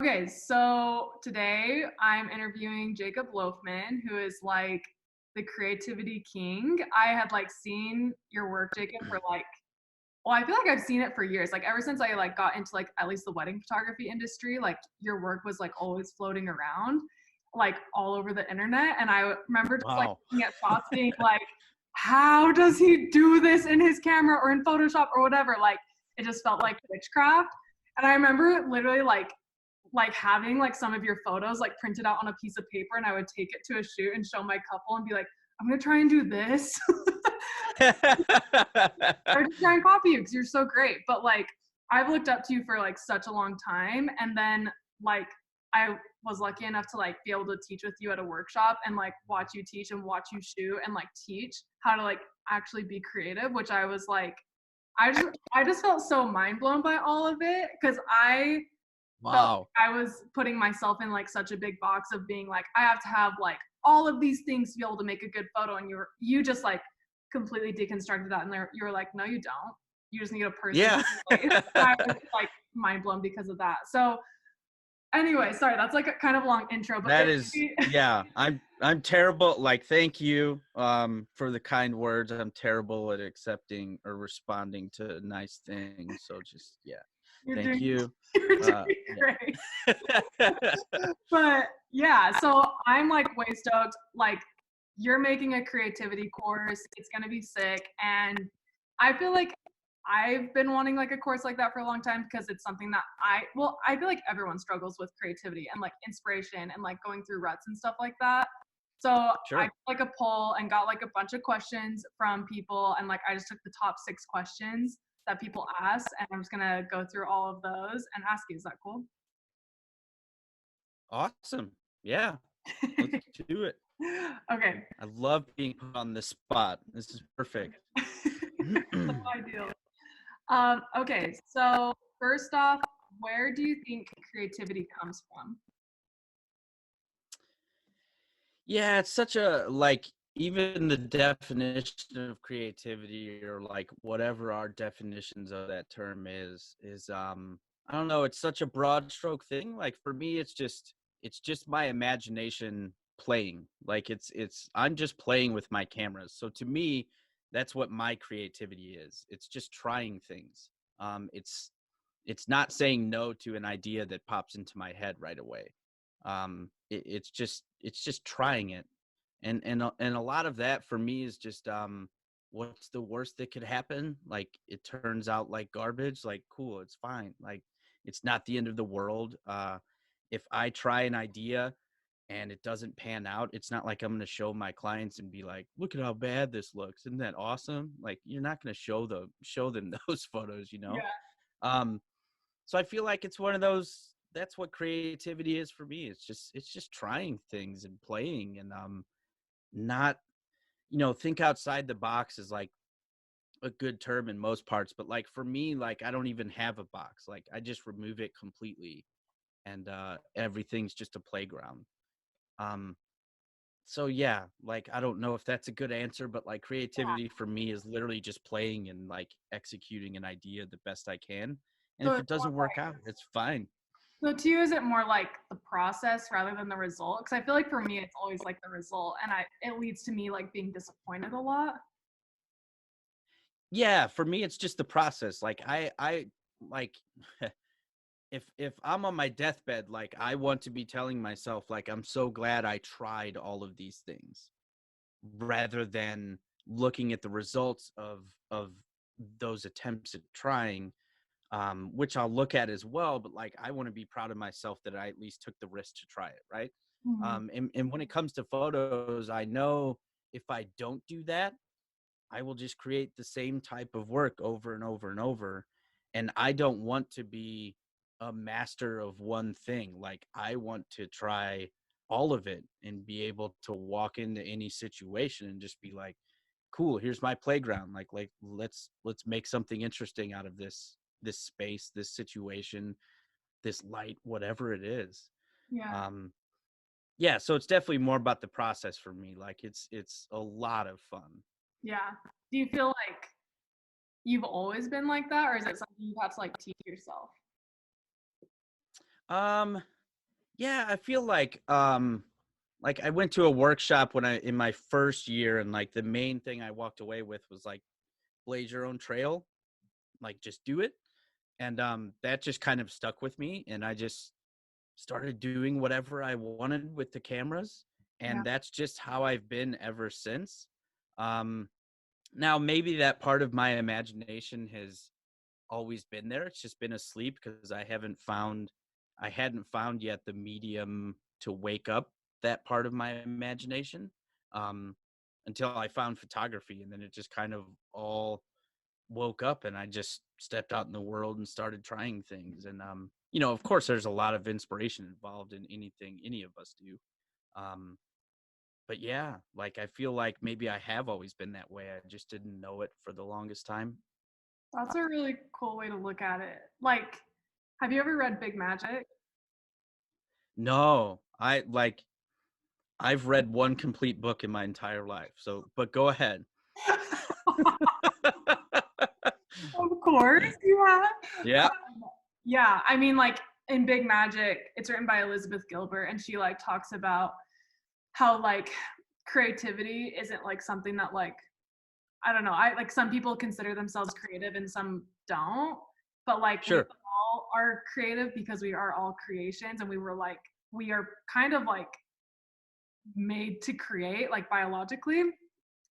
Okay, so today I'm interviewing Jacob Loafman, who is like the creativity king. I had like seen your work, Jacob, for like, well, I feel like I've seen it for years. Like ever since I like got into like at least the wedding photography industry, like your work was like always floating around, like all over the internet. And I remember just like Wow. looking at thoughts being like, how does he do this in his camera or in Photoshop or whatever? Like it just felt like witchcraft. And I remember literally like having like some of your photos like printed out on a piece of paper, and I would take it to a shoot and show my couple and be like, I'm gonna try and do this. Or just try and copy you because you're so great. But like I've looked up to you for like such a long time, and then like I was lucky enough to like be able to teach with you at a workshop and like watch you teach and watch you shoot and like teach how to like actually be creative, which I was like I just felt so mind blown by all of it because I felt Wow. like I was putting myself in like such a big box of being like, I have to have like all of these things to be able to make a good photo. And you just like completely deconstructed that. And you were like, no, you don't. You just need a person Yeah. to relate. And I was like mind blown because of that. So anyway, sorry, that's like a kind of long intro, but That is, yeah. I'm terrible. Like, thank you for the kind words. I'm terrible at accepting or responding to nice things. So just you're thank doing you. you're doing great. Yeah. But yeah, so I'm like way stoked. Like you're making a creativity course. It's gonna be sick. And I feel like I've been wanting like a course like that for a long time because it's something that I feel like everyone struggles with creativity and like inspiration and like going through ruts and stuff like that. So I Sure. did like a poll and got like a bunch of questions from people, and like I just took the top 6 questions that people asked, and I'm just gonna go through all of those and ask you. Is that cool? Awesome. Yeah. Let's do it. Okay. I love being put on the spot. This is perfect. So ideal. Okay, so first off, where do you think creativity comes from? Yeah, it's such a like even the definition of creativity or like whatever our definitions of that term is I don't know, it's such a broad stroke thing. Like for me it's just my imagination playing. Like it's I'm just playing with my cameras. So to me, that's what my creativity is. It's just trying things. It's not saying no to an idea that pops into my head right away. It's just trying it, and a lot of that for me is just what's the worst that could happen? Like it turns out like garbage. Like cool, it's fine. Like it's not the end of the world. If I try an idea and it doesn't pan out, it's not like I'm going to show my clients and be like, look at how bad this looks, isn't that awesome? Like you're not going to show them those photos, you know. Yeah. um so I feel like it's one of those, that's what creativity is for me. It's just trying things and playing and not, think outside the box is like a good term in most parts, but like for me, like I don't even have a box. Like I just remove it completely and everything's just a playground. Um so yeah, like I don't know if that's a good answer, but like creativity for me is literally just playing and like executing an idea the best I can. And So if it's it more doesn't work out, it's fine. so to you, is it more like the process rather than the result? Because I feel like for me, it's always like the result, and it leads to me like being disappointed a lot. Yeah, for me it's just the process. Like I like if I'm on my deathbed, like I want to be telling myself like I'm so glad I tried all of these things rather than looking at the results of those attempts at trying, which I'll look at as well, but like I want to be proud of myself that I at least took the risk to try it, right? Mhm. And when it comes to photos, I know if I don't do that, I will just create the same type of work over and over and over. And I don't want to be a master of one thing. Like I want to try all of it and be able to walk into any situation and just be like, cool, here's my playground. Like let's make something interesting out of this space, this situation, this light, whatever it is. Yeah. Um yeah, so it's definitely more about the process for me. Like it's a lot of fun. Yeah. Do you feel like you've always been like that, or is it something you've had to like teach yourself? Um, yeah, I feel like I went to a workshop when I in my first year, and like the main thing I walked away with was like blaze your own trail, like just do it. And that just kind of stuck with me, and I just started doing whatever I wanted with the cameras, Yeah, and that's just how I've been ever since. Um, Now maybe that part of my imagination has always been there. It's just been asleep because I hadn't found yet the medium to wake up that part of my imagination, um, until I found photography, and then it just kind of all woke up, and I just stepped out in the world and started trying things. And of course, there's a lot of inspiration involved in anything any of us do. Um, but yeah, like I feel like maybe I have always been that way. I just didn't know it for the longest time. that's a really cool way to look at it. Like, have you ever read Big Magic? No, I've read one complete book in my entire life. So, but go ahead. Of course, you have. Yeah, Yeah, I mean, like in Big Magic, it's written by Elizabeth Gilbert, and she like talks about how like creativity isn't like something that like I don't know. I like some people consider themselves creative and some don't, but like we sure. all are creative because we are all creations, and we are kind of like made to create like biologically.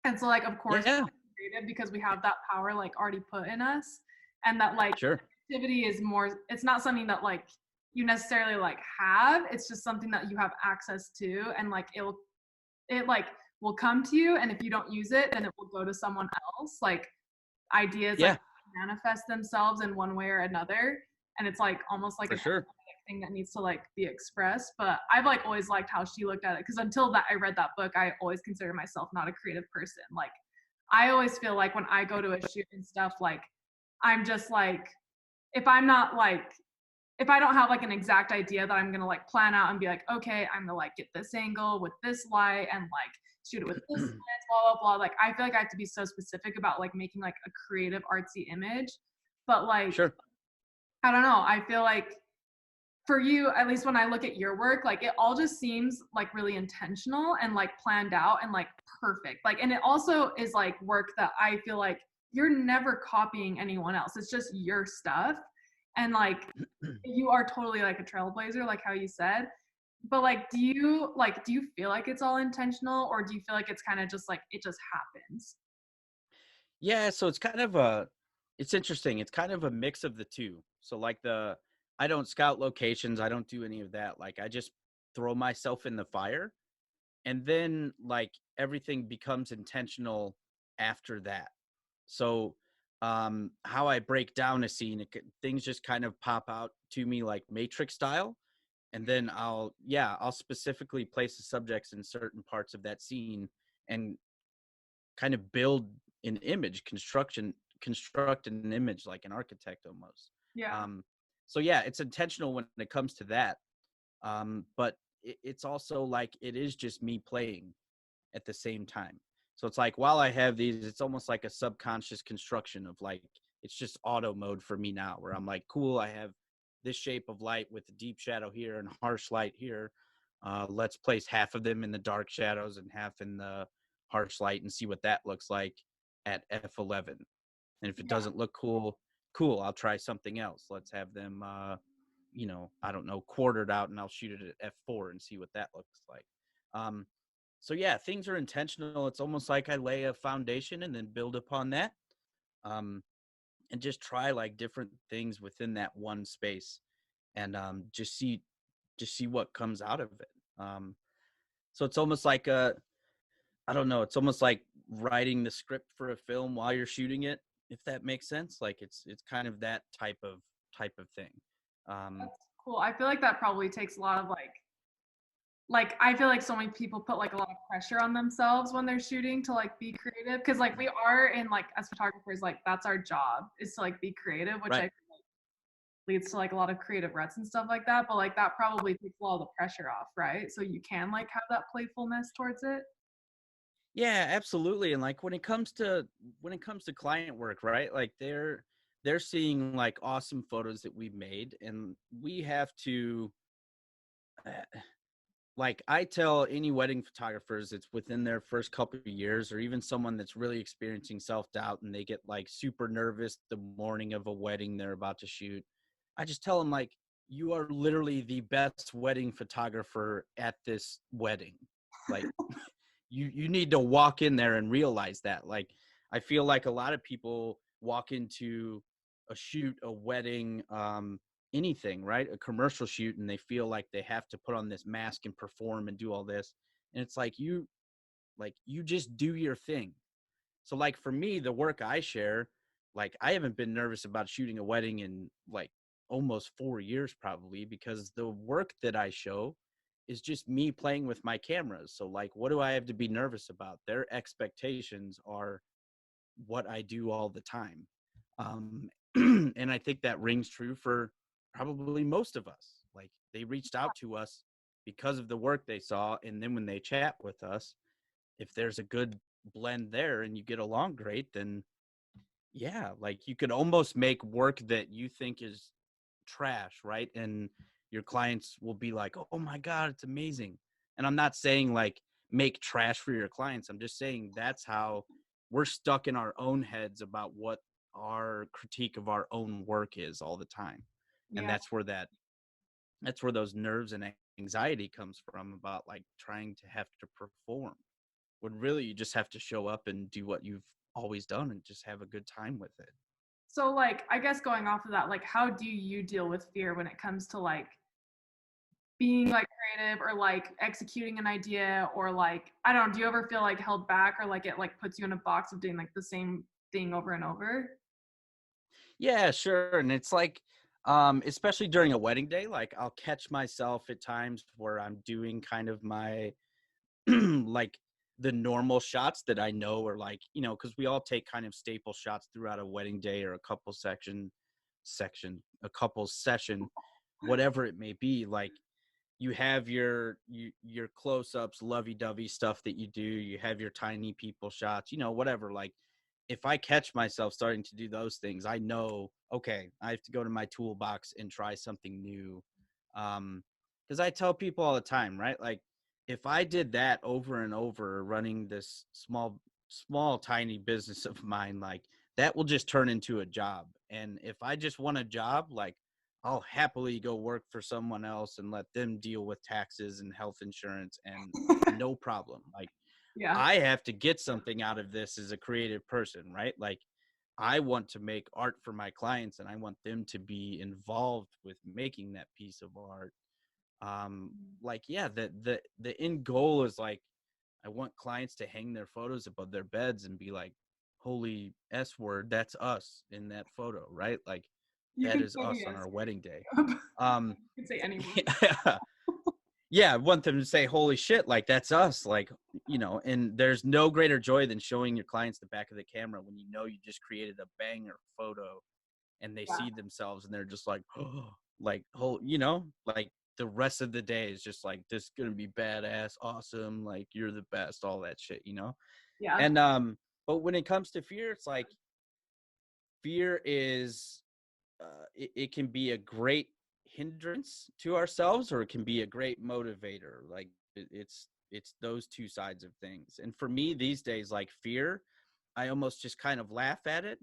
And so like of course Yeah, we're creative because we have that power like already put in us, and that like sure. activity is more, it's not something that like you necessarily like have, it's just something that you have access to, and like it like will come to you, and if you don't use it then it will go to someone else. Like ideas like Yeah, manifest themselves in one way or another, and it's like almost like for an sure. thing that needs to like be expressed. But I've like always liked how she looked at it, because until that I read that book, I always considered myself not a creative person. Like I always feel like when I go to a shoot and stuff, like I'm just like, if I'm not like, if I don't have like an exact idea that I'm gonna like plan out and be like, okay, I'm gonna like get this angle with this light and like shoot it with this lens, blah blah blah. Like I feel like I have to be so specific about like making like a creative artsy image. But like Sure. I don't know, I feel like for you, at least when I look at your work, like it all just seems like really intentional and like planned out and like perfect. Like, and it also is like work that I feel like you're never copying anyone else. It's just your stuff. And like you are totally like a trailblazer, like how you said. But like do you feel like it's all intentional, or do you feel like it's kind of just like it just happens? Yeah, so it's interesting. It's kind of a mix of the two. So like I don't scout locations, I don't do any of that. Like I just throw myself in the fire, and then like everything becomes intentional after that. So how I break down a scene, things just kind of pop out to me like matrix style, and then I'll specifically place the subjects in certain parts of that scene and kind of build an image, construct an image like an architect almost. Yeah. um so yeah, it's intentional when it comes to that. But it's also like it is just me playing at the same time. So it's like while I have these, it's almost like a subconscious construction of like it's just auto mode for me now, where I'm like, cool, I have this shape of light with a deep shadow here and harsh light here. Let's place half of them in the dark shadows and half in the harsh light and see what that looks like at f11. And if it Yeah. doesn't look cool, cool, I'll try something else. Let's have them I don't know, quartered out, and I'll shoot it at f4 and see what that looks like. um so yeah, things are intentional. It's almost like I lay a foundation and then build upon that, um and just try like different things within that one space, and just see what comes out of it. So it's almost like I don't know, it's almost like writing the script for a film while you're shooting it, if that makes sense. Like it's kind of that type of thing. um That's cool. I feel like that probably takes a lot of like I feel like so many people put like a lot of pressure on themselves when they're shooting to like be creative, because like we are in like as photographers, like that's our job is to like be creative, which I right. feel like leads to like a lot of creative ruts and stuff like that. But like that probably takes a lot of the pressure off, right? So you can like have that playfulness towards it. Yeah, absolutely. And like when it comes to client work, right? Like they're seeing like awesome photos that we've made, and we have to like I tell any wedding photographers it's within their first couple of years, or even someone that's really experiencing self-doubt and they get like super nervous the morning of a wedding they're about to shoot. I just tell them like, you are literally the best wedding photographer at this wedding. Like you need to walk in there and realize that. Like I feel like a lot of people walk into a shoot, a wedding, anything, right? A commercial shoot, and they feel like they have to put on this mask and perform and do all this. And it's like you just do your thing. So like for me, the work I share, like I haven't been nervous about shooting a wedding in like almost 4 years probably, because the work that I show is just me playing with my cameras. So like what do I have to be nervous about? Their expectations are what I do all the time. Um, and I think that rings true for probably most of us. Like they reached out to us because of the work they saw. And then when they chat with us, if there's a good blend there and you get along great, then yeah, like you could almost make work that you think is trash, right? And your clients will be like, oh my God, it's amazing. And I'm not saying like make trash for your clients. I'm just saying that's how we're stuck in our own heads about what our critique of our own work is all the time. And Yeah. that's where those nerves and anxiety comes from, about like trying to have to perform, when really you just have to show up and do what you've always done and just have a good time with it. So like I guess going off of that, like how do you deal with fear when it comes to like being like creative or like executing an idea, or like I don't know, do you ever feel like held back, or like it like puts you in a box of doing like the same thing over and over? Yeah, sure. And it's like, especially during a wedding day, like I'll catch myself at times where I'm doing kind of my like the normal shots that I know are like, because we all take kind of staple shots throughout a wedding day, or a couple a couple session, whatever it may be. Like you have your close-ups, lovey-dovey stuff that you do, you have your tiny people shots, whatever. Like if I catch myself starting to do those things, I know, okay, I have to go to my toolbox and try something new. Because I tell people all the time, right? Like if I did that over and over, running this small tiny business of mine, like that will just turn into a job. And if I just want a job, like I'll happily go work for someone else and let them deal with taxes and health insurance, and no problem. Like Yeah. I have to get something out of this as a creative person, right? Like I want to make art for my clients and I want them to be involved with making that piece of art. Like yeah, the end goal is like I want clients to hang their photos above their beds and be like, holy S word, that's us in that photo, right? Like You that can is say us on yes. our wedding day. You Um can say any word. yeah, yeah, I want them to say, holy shit, like that's us. Like, and there's no greater joy than showing your clients the back of the camera when you just created a banger photo and they Yeah. see themselves and they're just like, oh, like, like the rest of the day is just like, this is going to be badass, awesome. Like, you're the best, all that shit. Yeah. And, but when it comes to fear, it's like, fear is it can be a great hindrance to ourselves, or it can be a great motivator. Like it's those two sides of things. And for me these days, like fear, I almost just kind of laugh at it,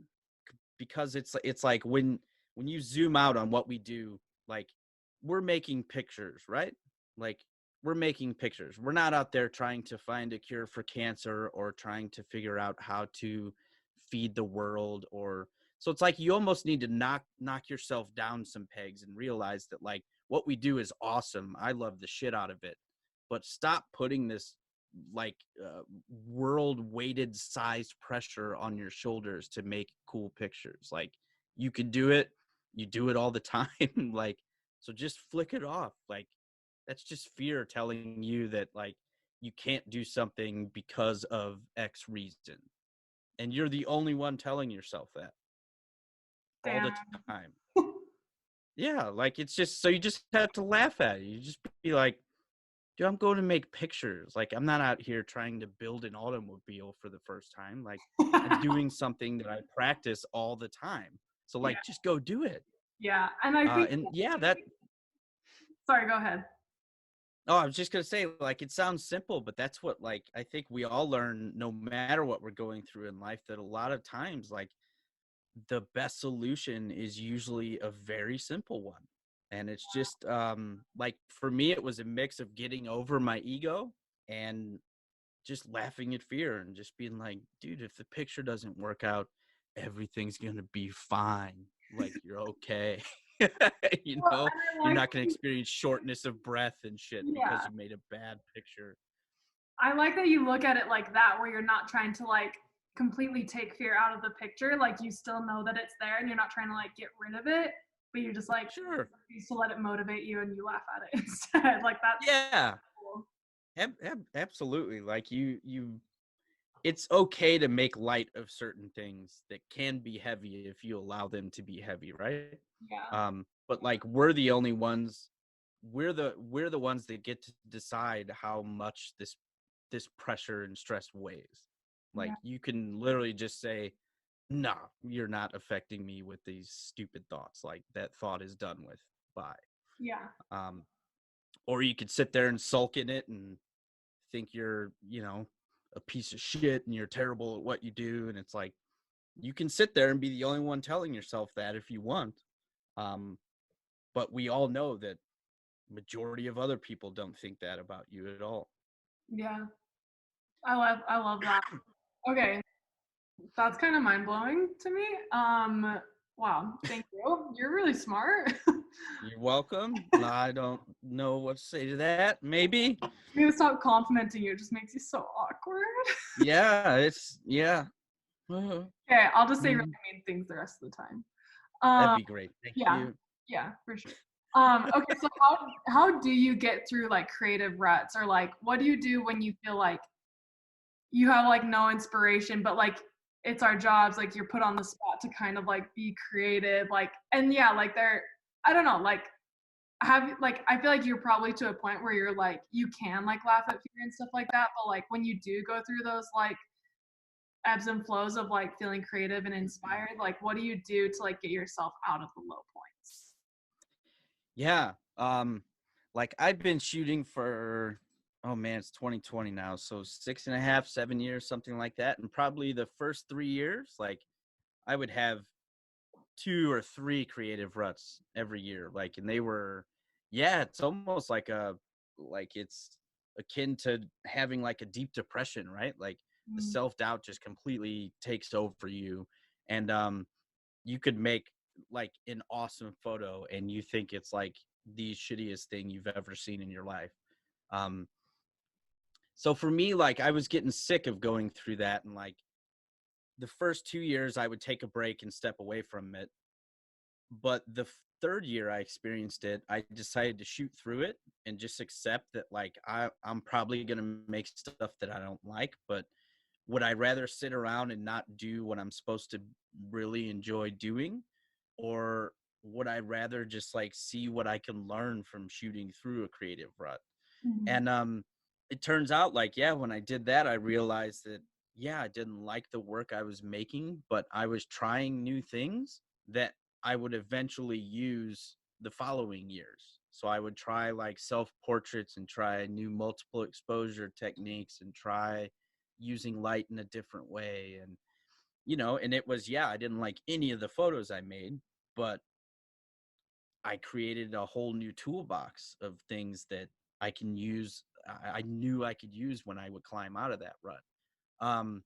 because it's like when you zoom out on what we do, like we're making pictures, right? Like we're making pictures. We're not out there trying to find a cure for cancer or trying to figure out how to feed the world. Or so it's like you almost need to knock yourself down some pegs and realize that like what we do is awesome. I love the shit out of it. But stop putting this like world weighted sized pressure on your shoulders to make cool pictures. Like you can do it, you do it all the time. Like so just flick it off. Like that's just fear telling you that like you can't do something because of X reason, and you're the only one telling yourself that all Damn. the time. Yeah, like it's just so you just have to laugh at it. You just be like, dude, I'm going to make pictures. Like I'm not out here trying to build an automobile for the first time. Like I'm doing something that I practice all the time. So Yeah. like, just go do it. Yeah. And I think, And yeah, that, sorry, go ahead. oh, I was just gonna say, like, it sounds simple, but that's what, like, I think we all learn, no matter what we're going through in life, that a lot of times, like, the best solution is usually a very simple one. And it's just, like, for me, it was a mix of getting over my ego and just laughing at fear and just being like, dude, if the picture doesn't work out, everything's gonna be fine. Like, you're okay. You Well, know, and I you're like, not gonna experience shortness of breath and shit because yeah, you made a bad picture. I like that you look at it like that, where you're not trying to like completely take fear out of the picture. Like you still know that it's there and you're not trying to like get rid of it, but you're just like, Sure. you to let it motivate you and you laugh at it instead. Like that's Yeah. cool. Absolutely. Like, you it's okay to make light of certain things that can be heavy if you allow them to be heavy, right? Yeah. But like, we're the only ones, we're the ones that get to decide how much this pressure and stress weighs. Yeah. Like, you can literally just say, "No, you're not affecting me with these stupid thoughts. Like, that thought is done with. Bye." Yeah. Um, or you could sit there and sulk in it and think you're, a piece of shit and you're terrible at what you do. And it's like, you can sit there and be the only one telling yourself that if you want. Um, but we all know that majority of other people don't think that about you at all. Yeah. I love that. Okay. That's kind of mind blowing to me. Wow. Thank you. You're really smart. You're welcome. I don't know what to say to that. Maybe. I'm gonna stop complimenting you. It just makes you so awkward. Yeah, it's, yeah. Okay, I'll just say really Mhm. mean things the rest of the time. That'd Um, be great. Thank yeah, you. yeah, for sure. Okay, so how do you get through like creative ruts, or like what do you do when you feel like you have like no inspiration, but like it's our jobs, like you're put on the spot to kind of like be creative, like and yeah, like they're I don't know, like have like I feel like you're probably to a point where you're like you can like laugh at fear and stuff like that, but like when you do go through those like ebbs and flows of like feeling creative and inspired, like what do you do to like get yourself out of the low points? Yeah. Like, I've been shooting for, oh man, it's 2020 now. So 6.5, 7 years, something like that. And probably the first 3 years, like, I would have 2 or 3 creative ruts every year. Like, and they were, yeah, it's almost like it's akin to having like a deep depression, right? Like, the Mm, self-doubt just completely takes over you. And you could make like an awesome photo and you think it's like the shittiest thing you've ever seen in your life. Um, so for me, like, I was getting sick of going through that. And like, the first 2 years, I would take a break and step away from it. But the third year I experienced it, I decided to shoot through it and just accept that, like, I'm probably going to make stuff that I don't like, but would I rather sit around and not do what I'm supposed to really enjoy doing? Or would I rather just like see what I can learn from shooting through a creative rut? mhm, And it turns out, like, yeah, when I did that, I realized that, yeah, I didn't like the work I was making, but I was trying new things that I would eventually use the following years. So I would try like self portraits and try new multiple exposure techniques and try using light in a different way. And, and it was, yeah, I didn't like any of the photos I made, but I created a whole new toolbox of things that I can use. I knew I could use when I would climb out of that rut. Um,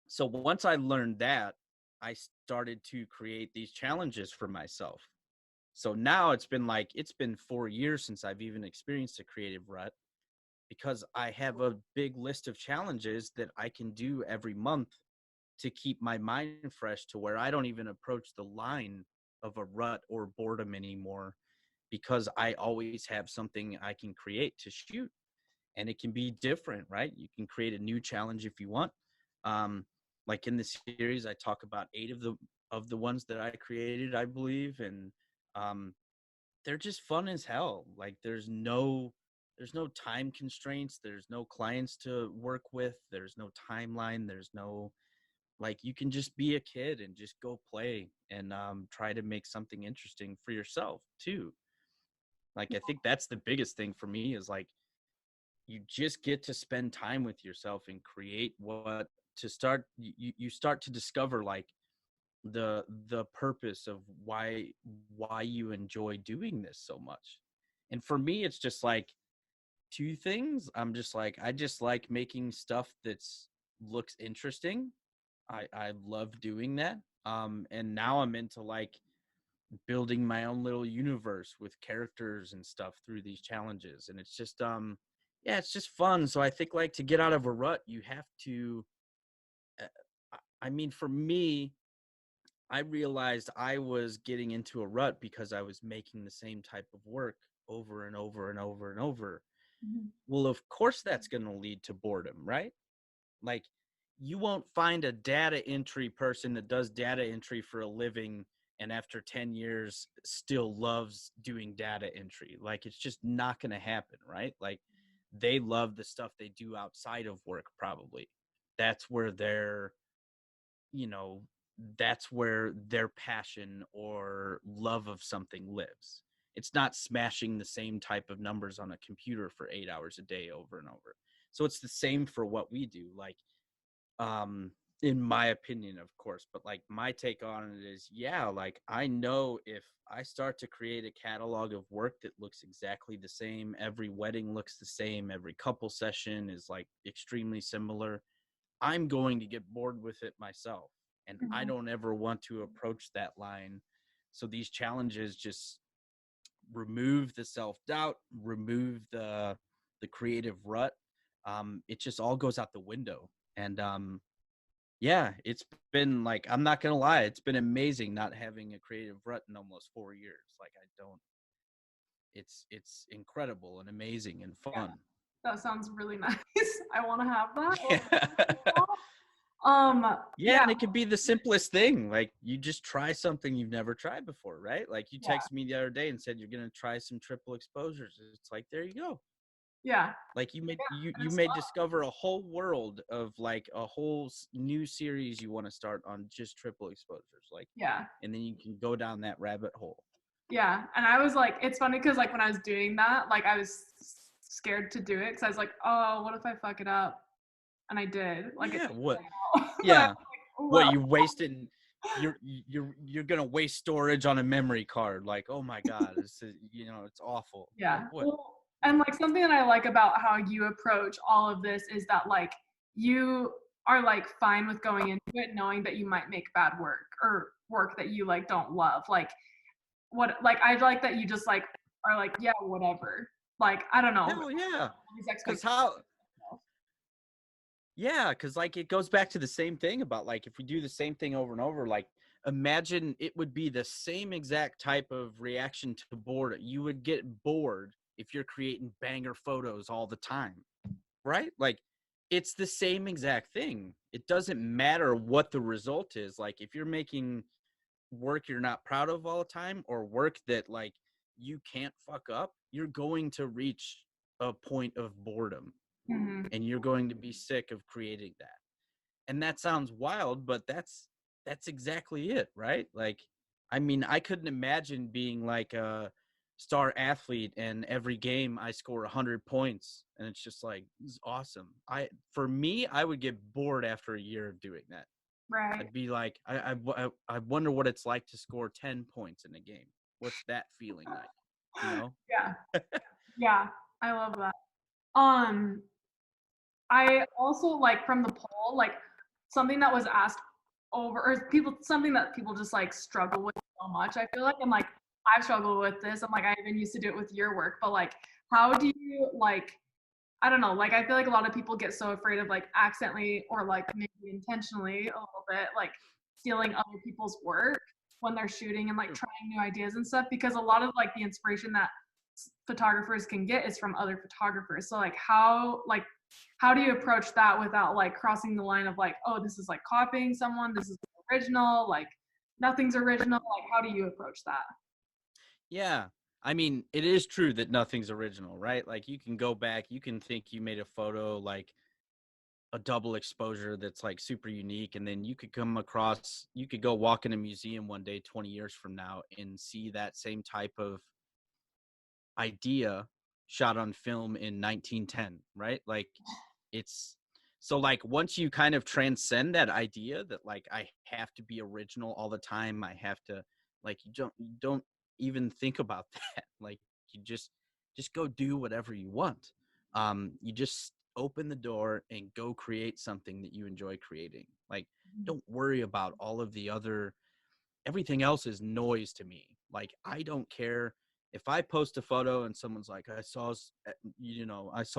so once I learned that, I started to create these challenges for myself. So now it's been 4 years since I've even experienced a creative rut, because I have a big list of challenges that I can do every month to keep my mind fresh, to where I don't even approach the line of a rut or boredom anymore, because I always have something I can create to shoot. And it can be different, right? You can create a new challenge if you want. Um, like in the series, I talk about 8 of the ones that I created, I believe, and um, they're just fun as hell. Like, there's no time constraints. There's no clients to work with. There's no timeline. There's no, Like you can just be a kid and just go play and try to make something interesting for yourself too. Like I think that's the biggest thing for me is like you just get to spend time with yourself and create what to start you start to discover like the purpose of why you enjoy doing this so much. And for me it's just like two things. I'm just like I just like making stuff that's looks interesting. I love doing that. And now I'm into like building my own little universe with characters and stuff through these challenges, and it's just yeah, it's just fun. So I think like to get out of a rut you have to uh, I mean for me I realized I was getting into a rut because I was making the same type of work over and over and over and over. Mhm. Well, of course that's going to lead to boredom, right? Like you won't find a data entry person that does data entry for a living and after 10 years still loves doing data entry. Like it's just not going to happen, right? Like they love the stuff they do outside of work probably. That's where their, you know, that's where their passion or love of something lives. It's not smashing the same type of numbers on a computer for 8 hours a day over and over. So it's the same for what we do. Like um in my opinion of course, but like my take on it is yeah, like I know if I start to create a catalog of work that looks exactly the same, every wedding looks the same, every couple session is like extremely similar, I'm going to get bored with it myself, and I Mhm. don't ever want to approach that line. So these challenges just remove the self-doubt, remove the creative rut. It just all goes out the window. And yeah, it's been like I'm not gonna lie, it's been amazing not having a creative rut in almost 4 years. Like I don't, it's incredible and amazing and Yeah, fun. that sounds really nice. I want to have that. Yeah. Yeah, Yeah, and it could be the simplest thing. Like you just try something you've never tried before, right? Like you yeah, texted me the other day and said you're gonna try some triple exposures. It's like there you go. yeah, Like you and it's may fun. discover a whole world of like a whole new series you want to start on just triple exposures. Like, Yeah, and then you can go down that rabbit hole. yeah. And I was like, it's funny because like when I was doing that, like I was scared to do it because I was like, oh, what if I fuck it up? And I did. Like it Yeah, didn't what? work out. But I was Yeah, like, oh what well. you wasted? You're gonna waste storage on a memory card. Like, oh my god, it's awful. Like Yeah. what? Well, and like something that I like about how you approach all of this is that like you are like fine with going into it knowing that you might make bad work or work that you like don't love. Like I like that you just like are like, yeah, whatever. Like, I don't know. Hell yeah. These Cause expectations. how Yeah, because like it goes back to the same thing about like if we do the same thing over and over, like imagine it would be the same exact type of reaction to boredom. You would get bored if you're creating banger photos all the time, right? Like it's the same exact thing. It doesn't matter what the result is. Like if you're making work you're not proud of all the time or work that like you can't fuck up, you're going to reach a point of boredom Mhm. and you're going to be sick of creating that. And that sounds wild, but that's exactly it, right? Like I mean I couldn't imagine being like a star athlete and every game I score 100 points and it's just like this is awesome. For me I would get bored after a year of doing that. Right. I'd be like I wonder what it's like to score 10 points in a game. What's that feeling like, you know? Yeah. Yeah. I love that. Um, I also like from the poll, like something that was asked over or people something that people just like struggle with so much. I feel like I'm like I've struggled with this. I'm like I even used to do it with your work, but like how do you like I don't know, like I feel like a lot of people get so afraid of like accidentally or like maybe intentionally a little bit like stealing other people's work when they're shooting and like trying new ideas and stuff because a lot of like the inspiration that photographers can get is from other photographers. So like how do you approach that without like crossing the line of like, oh, this is like copying someone, this is original, like nothing's original. Like how do you approach that? Yeah. I mean, it is true that nothing's original, right? Like you can go back, you can think you made a photo like a double exposure that's like super unique, and then you could come across, you could go walk in a museum one day 20 years from now and see that same type of idea shot on film in 1910, right? Like it's so like once you kind of transcend that idea that like I have to be original all the time, I have to like you don't even think about that. Like you just go do whatever you want. You just open the door and go create something that you enjoy creating. Like don't worry about all of the other, everything else is noise to me. Like I don't care if I post a photo and someone's like, I saw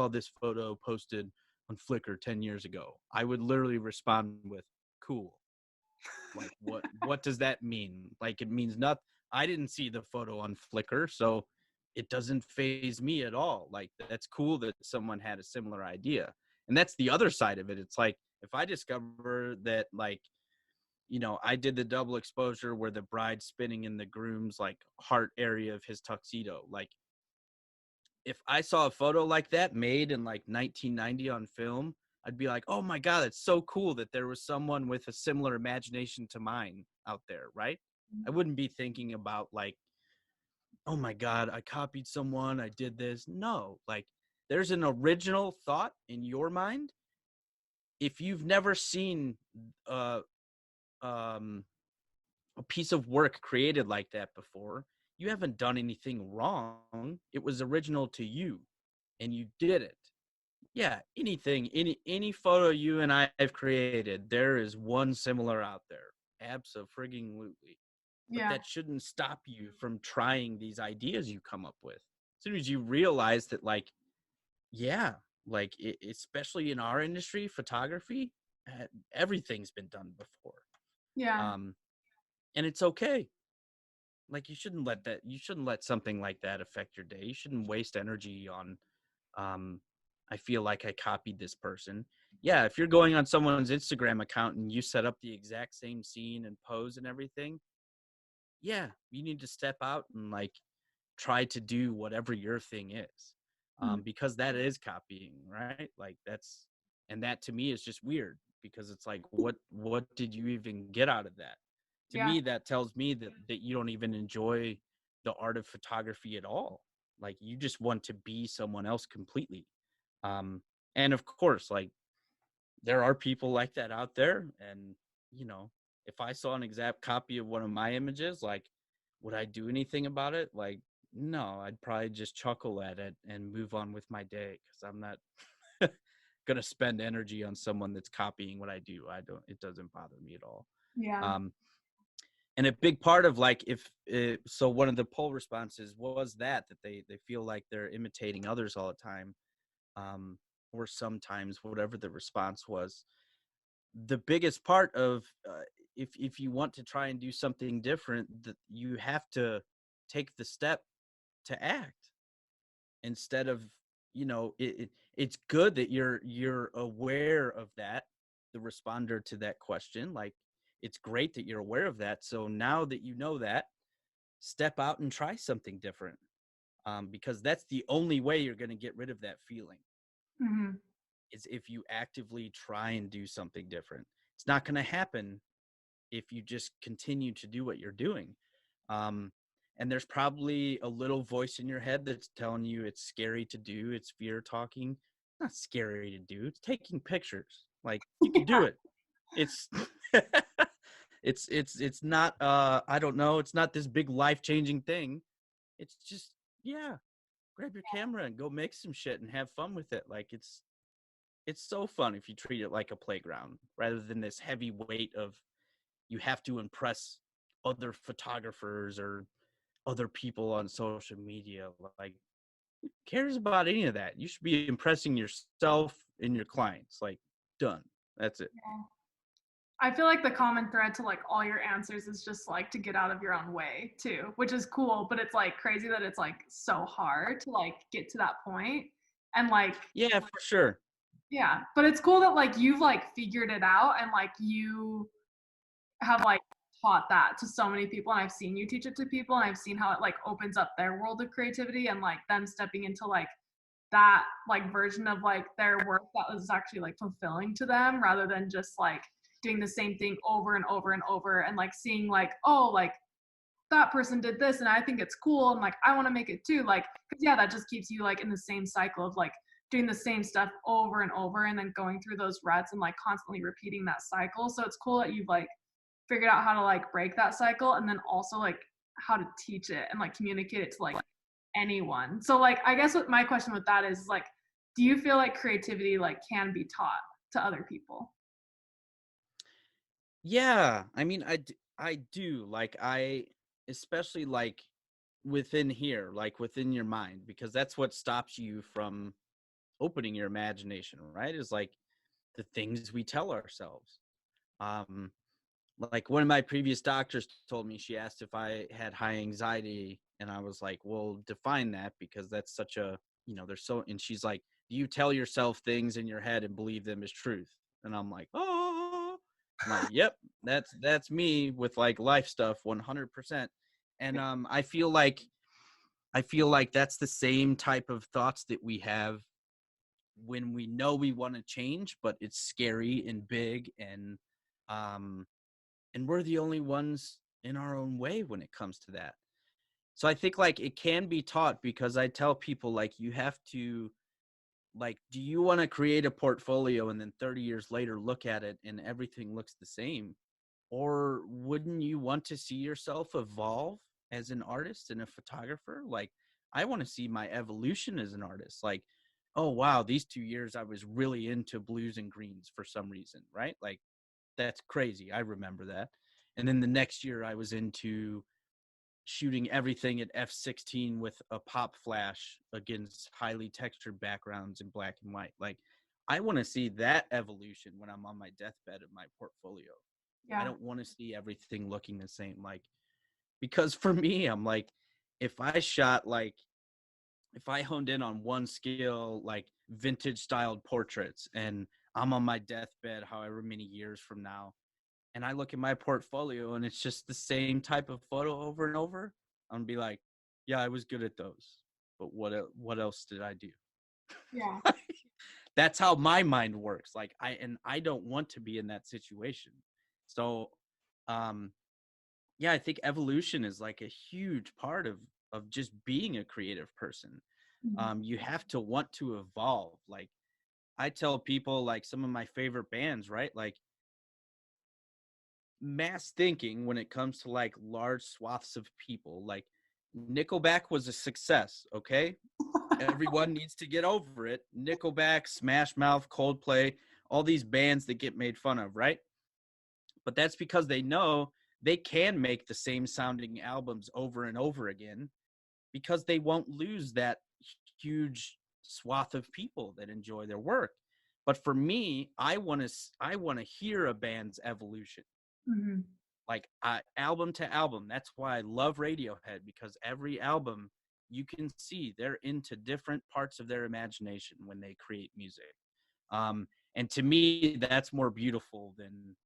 this photo posted on Flickr 10 years ago. I would literally respond with cool. Like what does that mean? Like it means nothing. I didn't see the photo on Flickr, so it doesn't phase me at all. Like that's cool that someone had a similar idea. And that's the other side of it. It's like if I discover that like, I did the double exposure where the bride's spinning in the groom's like heart area of his tuxedo. Like if I saw a photo like that made in like 1990 on film, I'd be like, oh my God, it's so cool that there was someone with a similar imagination to mine out there, right? I wouldn't be thinking about like, oh my God, I copied someone, I did this. No, like there's an original thought in your mind. If you've never seen uh um a piece of work created like that before, you haven't done anything wrong. It was original to you and you did it. Yeah, anything, any photo you and I have created, there is one similar out there. Absolutely. But Yeah. that shouldn't stop you from trying these ideas you come up with. As soon as you realize that, like, yeah, like, especially in our industry, photography, everything's been done before. Yeah. Um, and it's okay. Like, you shouldn't let something like that affect your day. You shouldn't waste energy on, um, I feel like I copied this person. Yeah, if you're going on someone's Instagram account and you set up the exact same scene and pose and everything, yeah, you need to step out and like try to do whatever your thing is, Mhm. because that is copying, right? Like and that to me is just weird because it's like, what did you even get out of that? To Yeah. me, that tells me that you don't even enjoy the art of photography at all. Like you just want to be someone else completely. um and of course, like there are people like that out there, and you know if I saw an exact copy of one of my images, like would I do anything about it? Like no, I'd probably just chuckle at it and move on with my day because I'm not gonna spend energy on someone that's copying what I do. It doesn't bother me at all. Yeah. um and a big part of like so one of the poll responses was that they feel like they're imitating others all the time, um or sometimes, whatever the response was. The biggest part of if you want to try and do something different, that you have to take the step to act instead of, it's good that you're aware of that, the responder to that question. Like it's great that you're aware of that, so now that you know that, step out and try something different, because that's the only way you're going to get rid of that feeling, Hmm. is if you actively try and do something different. It's not going to happen if you just continue to do what you're doing. Um, and there's probably a little voice in your head that's telling you it's scary to do. It's fear talking. It's not scary to do. It's taking pictures. Like you could do it. It's it's not I don't know. It's not this big life changing thing. It's just, yeah, grab your camera and go make some shit and have fun with it. Like it's so fun if you treat it like a playground rather than this heavy weight of you have to impress other photographers or other people on social media. Like, who cares about any of that? You should be impressing yourself and your clients. Like, done. That's it. I feel like the common thread to like all your answers is just like to get out of your own way too, which is cool, but it's like crazy that it's like so hard to like get to that point. And like, Yeah, for sure. yeah, but it's cool that like you've like figured it out and like you have like taught that to so many people, and I've seen you teach it to people, and I've seen how it like opens up their world of creativity and like them stepping into like that like version of like their work that was actually like fulfilling to them, rather than just like doing the same thing over and over and over, and like seeing like, oh, like that person did this and I think it's cool and like I want to make it too. Like, because yeah, that just keeps you like in the same cycle of like doing the same stuff over and over, and then going through those ruts and like constantly repeating that cycle. So it's cool that you've like figured out how to like break that cycle, and then also like how to teach it and like communicate it to like anyone. So like I guess what my question with that is like, do you feel like creativity like can be taught to other people? Yeah, I mean, I do. Like, especially like within here, like within your mind, because that's what stops you from opening your imagination, right? Is like the things we tell ourselves. Um, like one of my previous doctors told me, she asked if I had high anxiety, and I was like, well, define that, because that's such a, there's so, and she's like, do you tell yourself things in your head and believe them as truth? And I'm like, oh, I'm like, yep, that's me with like life stuff 100%. And I feel like that's the same type of thoughts that we have when we know we want to change, but it's scary and big, um and we're the only ones in our own way when it comes to that. So I think like it can be taught, because I tell people like, you have to, like, do you want to create a portfolio and then 30 years later look at it and everything looks the same? Or wouldn't you want to see yourself evolve as an artist and a photographer? Like, I want to see my evolution as an artist. Like, oh wow, these 2 years I was really into blues and greens for some reason, right? Like, that's crazy. I remember that. And then the next year I was into shooting everything at f16 with a pop flash against highly textured backgrounds in black and white. Like, I want to see that evolution when I'm on my deathbed of my portfolio. I Yeah. don't want to see everything looking the same. Like, because for me, I'm like, if I shot like, if I honed in on one skill, like vintage styled portraits, and I'm on my deathbed however many years from now, and I look at my portfolio and it's just the same type of photo over and over, I'm gonna be like, yeah, I was good at those, but what else did I do? Yeah. That's how my mind works. Like, I don't want to be in that situation. So, um, yeah, I think evolution is like a huge part of just being a creative person. Mhm. You have to want to evolve. Like, I tell people, like, some of my favorite bands, right? Like, mass thinking when it comes to like large swaths of people. Like, Nickelback was a success, okay? Everyone needs to get over it. Nickelback, Smash Mouth, Coldplay, all these bands that get made fun of, right? But that's because they know they can make the same sounding albums over and over again, because they won't lose that huge swath of people that enjoy their work. But for me, I want to hear a band's evolution, Mhm. like, album to album. That's why I love Radiohead, because every album you can see they're into different parts of their imagination when they create music. Um, and to me, that's more beautiful than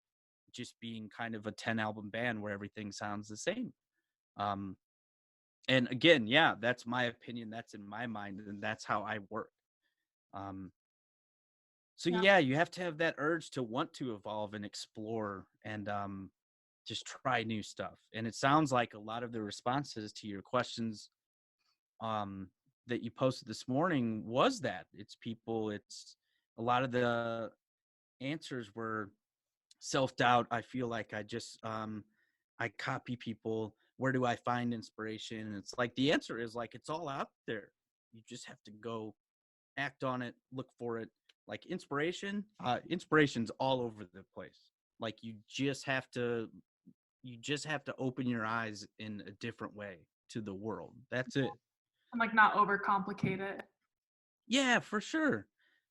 just being kind of a 10 album band where everything sounds the same. Um, and again, yeah, that's my opinion. That's in my mind, and that's how I work. Um, so Yeah. yeah, you have to have that urge to want to evolve and explore, and just try new stuff. And it sounds like a lot of the responses to your questions, um, that you posted this morning, was that it's a lot of the answers were self-doubt. I feel like I copy people. Where do I find inspiration? And it's like, the answer is like, it's all out there. You just have to go act on it, look for it. Like, inspiration's all over the place. Like, you just have to open your eyes in a different way to the world. That's it. And like not overcomplicate it. Yeah, for sure.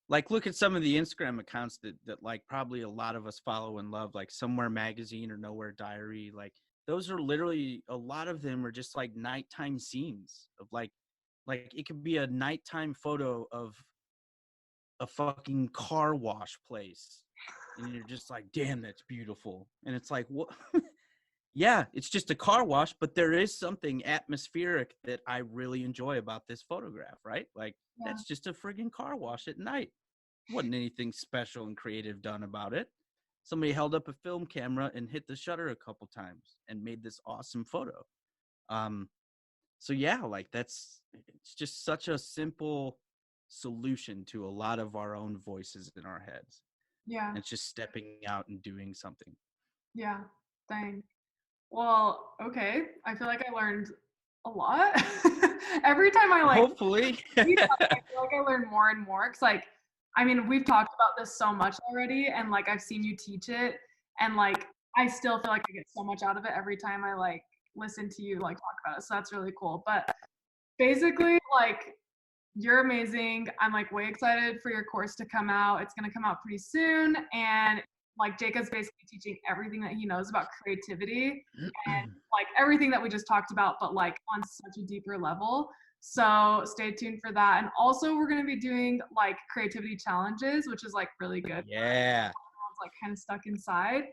Like, look at some of the Instagram accounts that like probably a lot of us follow and love, like Somewhere Magazine or Nowhere Diary. Like, those are literally, a lot of them are just like nighttime scenes of like it could be a nighttime photo of a fucking car wash place. And you're just like, damn, that's beautiful. And it's like, what? yeah, it's just a car wash, but there is something atmospheric that I really enjoy about this photograph, right? Like, Yeah. that's just a friggin' car wash at night. Wasn't anything special and creative done about it. Somebody held up a film camera and hit the shutter a couple times and made this awesome photo. Um, so yeah, like it's just such a simple solution to a lot of our own voices in our heads. Yeah. And it's just stepping out and doing something. Yeah. Dang. Well, okay. I feel like I learned a lot. Every time I like Hopefully. read about it, I feel like I learn more and more. Cause like, I mean, we've talked about this so much already, and like I've seen you teach it, and like I still feel like I get so much out of it every time I like listen to you like talk about it. So that's really cool. But basically, like you're amazing. I'm like way excited for your course to come out. It's gonna come out pretty soon, and like Jacob's basically teaching everything that he knows about creativity and like everything that we just talked about, but like on such a deeper level. So stay tuned for that. And also, we're gonna be doing like creativity challenges, which is like really good. Yeah. Everyone's like kind of stuck inside.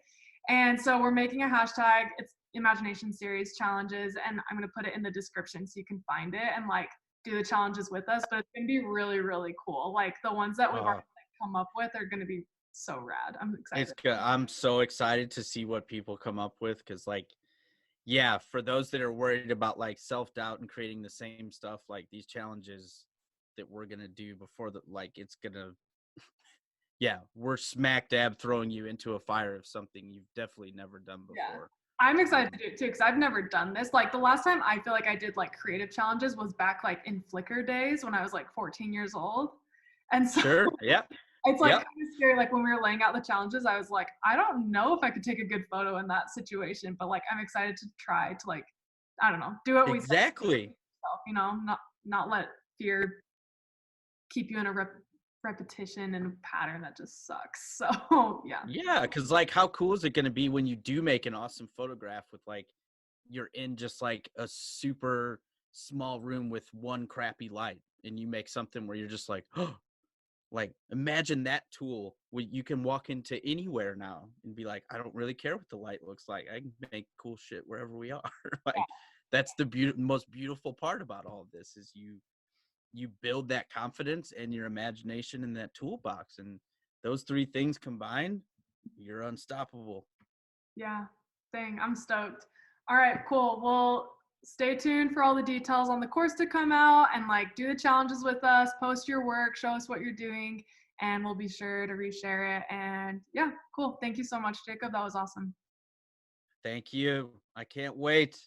And so we're making a hashtag. It's imagination series challenges, and I'm gonna put it in the description so you can find it and like do the challenges with us. But it's gonna be really, really cool. Like the ones that we've already like, come up with are gonna be so rad. I'm excited. It's good. I'm so excited to see what people come up with because, like, yeah, for those that are worried about like self-doubt and creating the same stuff, like these challenges that we're gonna do before the like it's gonna yeah, we're smack dab throwing you into a fire of something you've definitely never done Yeah. before. I'm excited to do it too because I've never done this. Like the last time I feel like I did like creative challenges was back like in Flickr days when I was like 14 years old. And so Sure. Yep. it's like Yep. kind of scary. Like when we were laying out the challenges, I was like, I don't know if I could take a good photo in that situation, but like I'm excited to try to like, I don't know, do what we said to Exactly. yourself, you know, not let fear keep you in a repetition and a pattern that just sucks. So yeah. Yeah, because like how cool is it gonna be when you do make an awesome photograph with like you're in just like a super small room with one crappy light and you make something where you're just like, oh, like imagine that tool where you can walk into anywhere now and be like, I don't really care what the light looks like. I can make cool shit wherever we are. Like that's the most beautiful part about all of this is you build that confidence and your imagination in that toolbox. And those three things combined, you're unstoppable. Yeah, dang, I'm stoked. All right, cool. Well, stay tuned for all the details on the course to come out and like do the challenges with us, post your work, show us what you're doing, and we'll be sure to reshare it. And yeah, cool. Thank you so much, Jacob. That was awesome. Thank you. I can't wait.